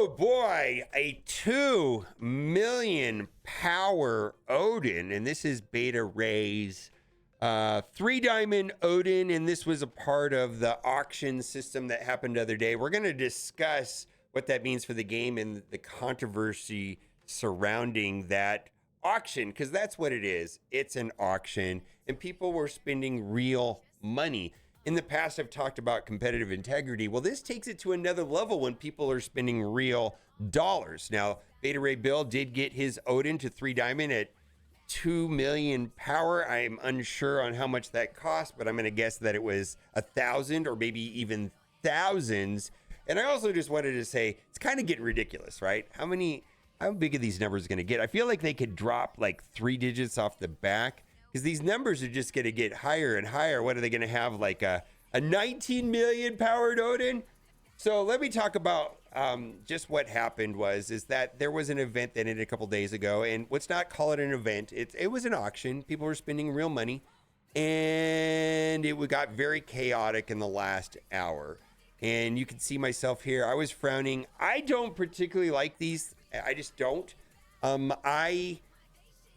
Oh boy, a 2 million power Odin, and this is Beta Ray's 3 diamond Odin, and this was a part of the auction system that happened the other day. We're going to discuss what that means for the game and the controversy surrounding that auction, because that's what it is. It's an auction, and people were spending real money. In the past, I've talked about competitive integrity. Well, this takes it to another level when people are spending real dollars. Now, Beta Ray Bill did get his Odin to 3 diamond at 2 million power. I'm unsure on how much that cost, but I'm going to guess that it was 1,000 or maybe even thousands. And I also just wanted to say, it's kind of getting ridiculous, right? How big are these numbers going to get? I feel like they could drop like 3 digits off the back, because these numbers are just going to get higher and higher. What are they going to have, like a 19 million powered Odin? So let me talk about just what happened is that there was an event that ended a couple days ago, and let's not call it an event. It was an auction. People were spending real money, and it got very chaotic in the last hour. And you can see myself here. I was frowning. I don't particularly like these. I just don't. I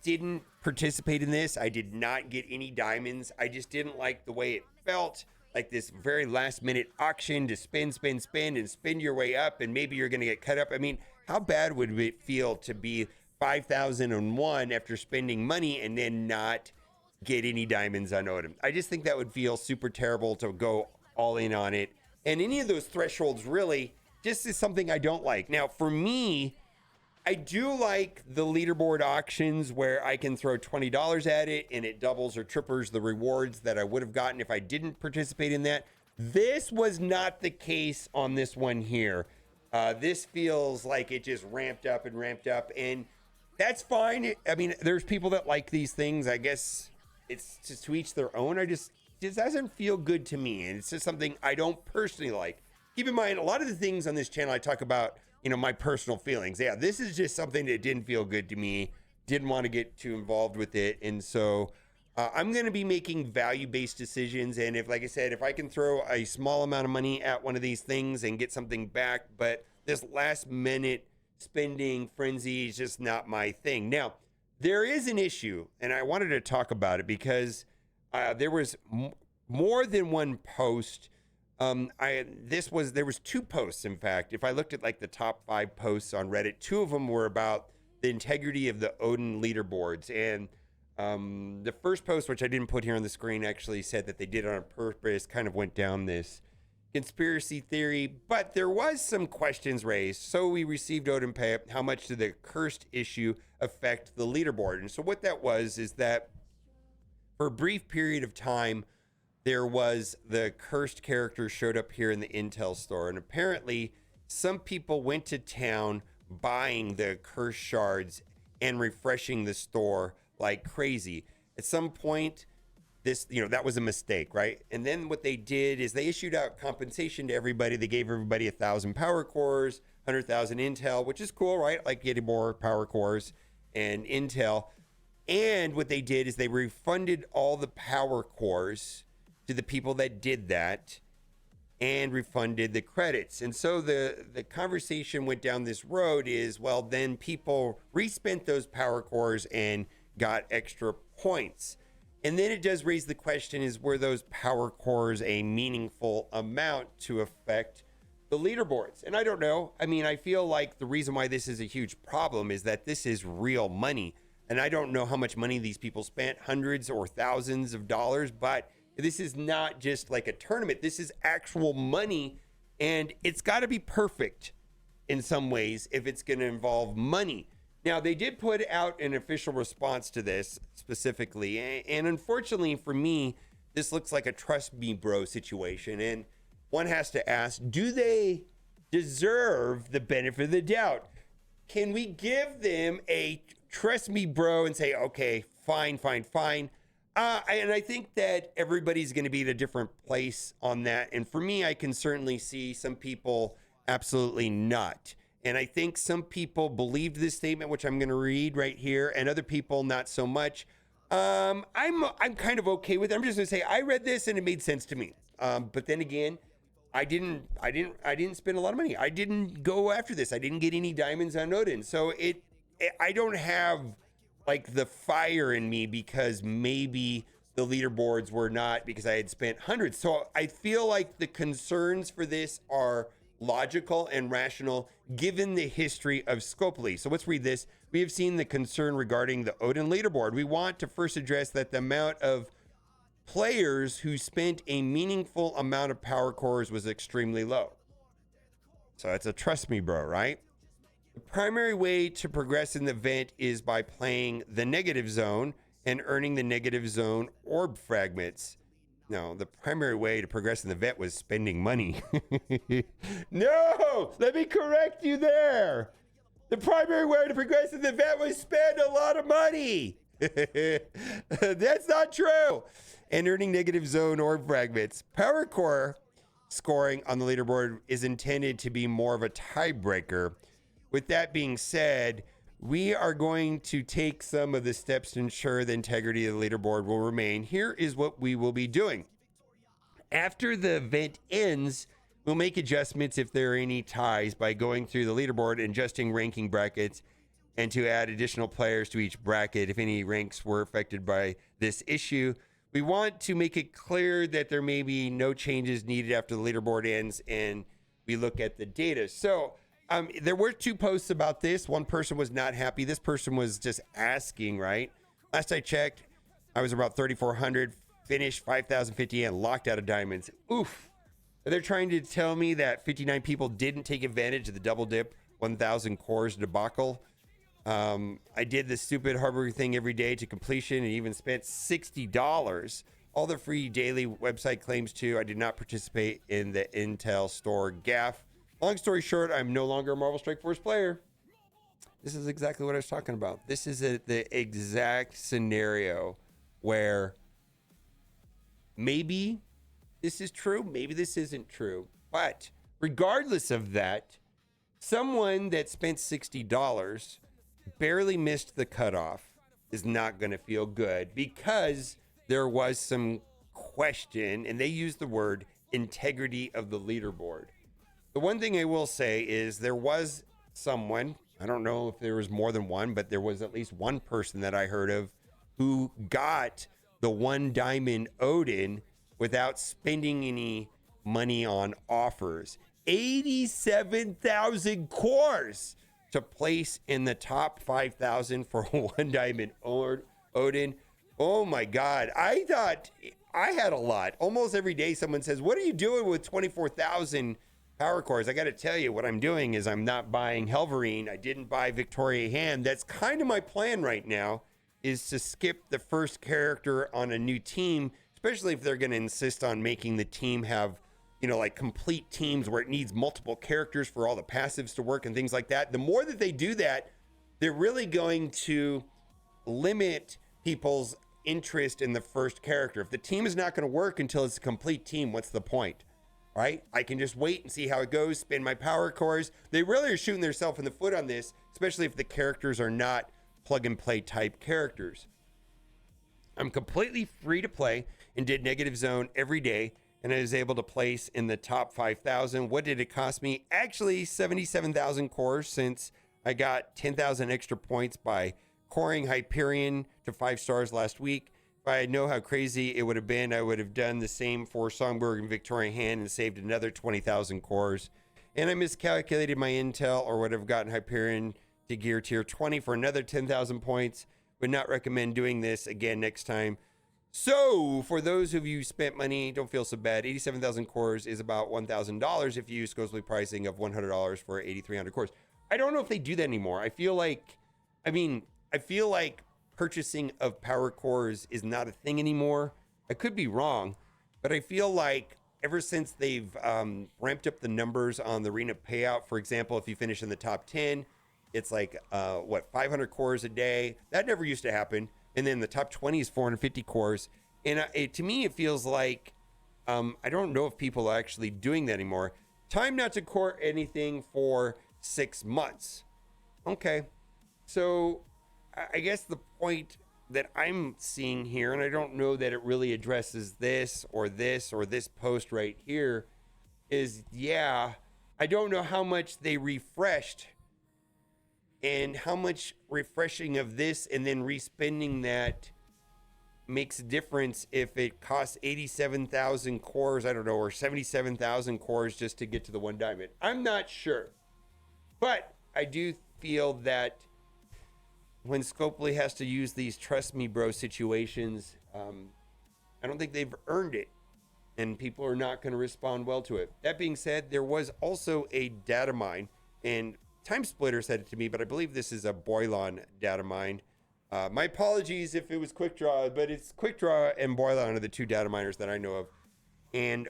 didn't participate in this. I did not get any diamonds. I just didn't like the way it felt, like this very last minute auction to spend and spend your way up, and maybe you're going to get cut up. I mean, how bad would it feel to be 5,001 after spending money and then not get any diamonds on Odin? I just think that would feel super terrible to go all in on it. And any of those thresholds really just is something I don't like. Now, for me, I do like the leaderboard auctions where I can throw $20 at it and it doubles or triples the rewards that I would have gotten if I didn't participate in that. This was not the case on this one here. This feels like it just ramped up, and that's fine. I mean, there's people that like these things. I guess it's just to each their own. It doesn't feel good to me, and it's just something I don't personally like. Keep in mind, a lot of the things on this channel I talk about, my personal feelings. Yeah, this is just something that didn't feel good to me. Didn't want to get too involved with it. And so I'm going to be making value-based decisions. And like I said, if I can throw a small amount of money at one of these things and get something back, but this last minute spending frenzy is just not my thing. Now, there is an issue, and I wanted to talk about it because there was more than one post. There was 2 posts. In fact, if I looked at like the top 5 posts on Reddit, 2 of them were about the integrity of the Odin leaderboards. And the first post, which I didn't put here on the screen, actually said that they did it on purpose, kind of went down this conspiracy theory, but there was some questions raised. So we received Odin pay. How much did the cursed issue affect the leaderboard? And so what that was is that for a brief period of time, there was the cursed character showed up here in the Intel store. And apparently some people went to town buying the cursed shards and refreshing the store like crazy. At some point, that was a mistake, right? And then what they did is they issued out compensation to everybody. They gave everybody 1,000 power cores, 100,000 Intel, which is cool, right? Like getting more power cores and Intel. And what they did is they refunded all the power cores to the people that did that and refunded the credits. And so the conversation went down this road is, well, then people respent those power cores and got extra points. And then it does raise the question is, were those power cores a meaningful amount to affect the leaderboards? And I don't know. I mean, I feel like the reason why this is a huge problem is that this is real money. And I don't know how much money these people spent, hundreds or thousands of dollars, but this is not just like a tournament. This is actual money, and it's got to be perfect in some ways if it's going to involve money. Now, they did put out an official response to this specifically, and unfortunately for me, this looks like a trust me bro situation, and one has to ask, do they deserve the benefit of the doubt? Can we give them a trust me bro and say, okay, fine. And I think that everybody's going to be at a different place on that. And for me, I can certainly see some people absolutely not. And I think some people believed this statement, which I'm going to read right here, and other people not so much. I'm kind of okay with it. I'm just going to say I read this and it made sense to me. But then again, I didn't spend a lot of money. I didn't go after this. I didn't get any diamonds on Odin. So I don't have like the fire in me because maybe the leaderboards were not, because I had spent hundreds. So I feel like the concerns for this are logical and rational given the history of Scopely. So let's read this. We have seen the concern regarding the Odin leaderboard. We want to first address that the amount of players who spent a meaningful amount of power cores was extremely low. So that's a trust me, bro, right? The primary way to progress in the event is by playing the negative zone and earning the negative zone orb fragments. No, the primary way to progress in the event was spending money. No, let me correct you there. The primary way to progress in the event was spend a lot of money. That's not true. And earning negative zone orb fragments. Power core scoring on the leaderboard is intended to be more of a tiebreaker. With that being said, we are going to take some of the steps to ensure the integrity of the leaderboard will remain. Here is what we will be doing. After the event ends, we'll make adjustments if there are any ties by going through the leaderboard and adjusting ranking brackets, and to add additional players to each bracket if any ranks were affected by this issue. We want to make it clear that there may be no changes needed after the leaderboard ends and we look at the data. So there were 2 posts about this. One person was not happy. This person was just asking, right? Last I checked, I was about 3,400, finished 5,050 and locked out of diamonds. Oof. They're trying to tell me that 59 people didn't take advantage of the double dip 1,000 cores debacle. I did the stupid harbor thing every day to completion and even spent $60. All the free daily website claims too. I did not participate in the Intel store gaff. Long story short, I'm no longer a Marvel Strike Force player. This is exactly what I was talking about. This is the exact scenario where maybe this is true, maybe this isn't true. But regardless of that, someone that spent $60 barely missed the cutoff is not going to feel good because there was some question, and they used the word integrity of the leaderboard. The one thing I will say is there was someone, I don't know if there was more than one, but there was at least one person that I heard of who got the 1 diamond Odin without spending any money on offers. 87,000 cores to place in the top 5,000 for 1 diamond Odin. Oh my God. I thought I had a lot. Almost every day someone says, what are you doing with 24,000 power cores? I got to tell you, what I'm doing is I'm not buying Helverine. I didn't buy Victoria Hand. That's kind of my plan right now, is to skip the first character on a new team, especially if they're going to insist on making the team have, you know, like complete teams where it needs multiple characters for all the passives to work and things like that. The more that they do that, they're really going to limit people's interest in the first character. If the team is not going to work until it's a complete team, what's the point? Right? I can just wait and see how it goes, spend my power cores. They really are shooting themselves in the foot on this, especially if the characters are not plug and play type characters. I'm completely free to play and did negative zone every day, and I was able to place in the top 5,000. What did it cost me? Actually, 77,000 cores, since I got 10,000 extra points by coring Hyperion to 5 stars last week. If I know how crazy it would have been, I would have done the same for Songbird and Victoria Hand and saved another 20,000 cores. And I miscalculated my intel, or would have gotten Hyperion to gear tier 20 for another 10,000 points. Would not recommend doing this again next time. So for those of you who spent money, don't feel so bad. 87,000 cores is about $1,000 if you use Scopely pricing of $100 for 8,300 cores. I don't know if they do that anymore. I feel like purchasing of power cores is not a thing anymore. I could be wrong, but I feel like ever since they've ramped up the numbers on the arena payout, for example, if you finish in the top 10, it's like 500 cores a day. That never used to happen. And then the top 20 is 450 cores. And to me, it feels like I don't know if people are actually doing that anymore. Time not to core anything for 6 months. Okay, so I guess the point that I'm seeing here, and I don't know that it really addresses this or this post right here, is, yeah, I don't know how much they refreshed and how much refreshing of this and then respending that makes a difference if it costs 87,000 cores, I don't know, or 77,000 cores just to get to the one diamond. I'm not sure. But I do feel that when Scopely has to use these trust me bro situations, I don't think they've earned it, and people are not going to respond well to it. That being said, there was also a data mine, and Time Splitter said it to me, but I believe this is a Boilon data mine. My apologies if it was Quick Draw, but it's Quick Draw and Boilon are the two data miners that I know of. And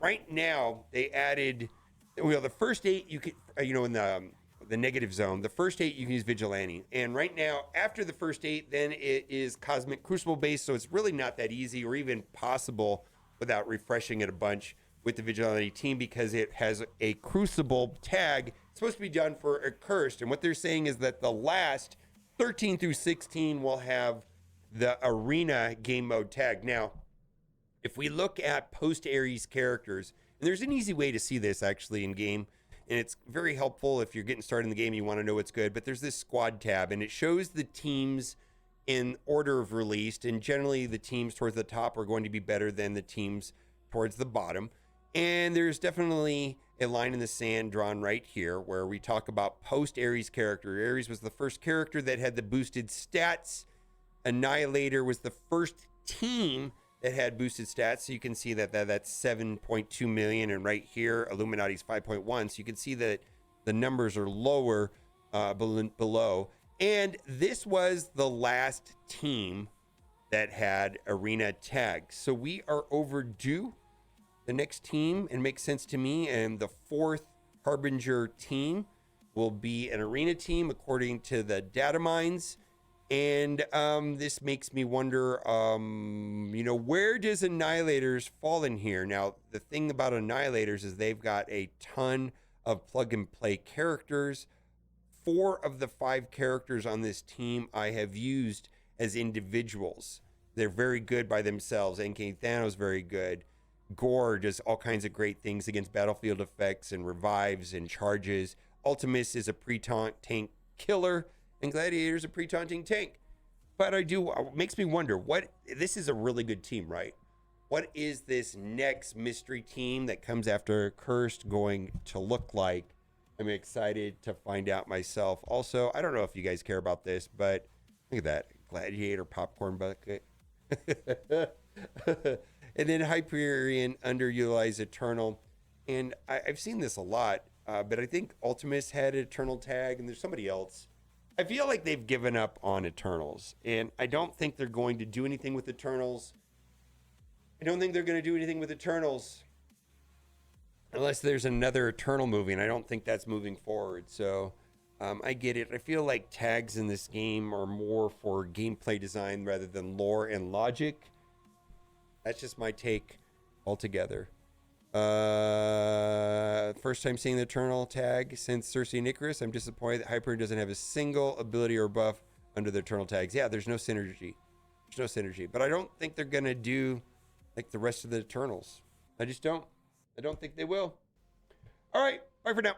right now they added, well, the first 8 you could, in the negative zone, the first 8 you can use Vigilante. And right now, after the first 8, then it is Cosmic Crucible based, so it's really not that easy or even possible without refreshing it a bunch with the Vigilante team, because it has a Crucible tag. It's supposed to be done for a Cursed, and what they're saying is that the last 13 through 16 will have the Arena game mode tag. Now, if we look at post-Ares characters, and there's an easy way to see this actually in game, and it's very helpful if you're getting started in the game and you want to know what's good, but there's this squad tab, and it shows the teams in order of release, and generally the teams towards the top are going to be better than the teams towards the bottom. And there's definitely a line in the sand drawn right here where we talk about post-Ares character. Ares was the first character that had the boosted stats. Annihilator was the first team that had boosted stats. So you can see that that's 7.2 million. And right here, Illuminati's 5.1. So you can see that the numbers are lower below. And this was the last team that had arena tags. So we are overdue. The next team, and makes sense to me, and the 4th Harbinger team will be an arena team according to the data mines. And this makes me wonder, where does Annihilators fall in here? Now, the thing about Annihilators is they've got a ton of plug and play characters. 4 of the 5 characters on this team I have used as individuals. They're very good by themselves. NK Thanos very good. Gore does all kinds of great things against battlefield effects and revives and charges. Ultimus is a pre-taunt tank killer, and Gladiator is a pre-taunting tank. But it makes me wonder, this is a really good team, right? What is this next mystery team that comes after Cursed going to look like? I'm excited to find out myself. Also, I don't know if you guys care about this, but look at that Gladiator popcorn bucket. And then Hyperion underutilized Eternal. And I've seen this a lot, but I think Ultimus had Eternal tag, and there's somebody else. I feel like they've given up on Eternals, and I don't think they're going to do anything with Eternals. Unless there's another Eternal movie, and I don't think that's moving forward. So I get it. I feel like tags in this game are more for gameplay design rather than lore and logic. That's just my take altogether. First time seeing the Eternal tag since Cersei and Icarus. I'm disappointed that Hyperion doesn't have a single ability or buff under the Eternal tags. Yeah, there's no synergy. But I don't think they're going to do like the rest of the Eternals. I just don't. I don't think they will. All right. Bye for now.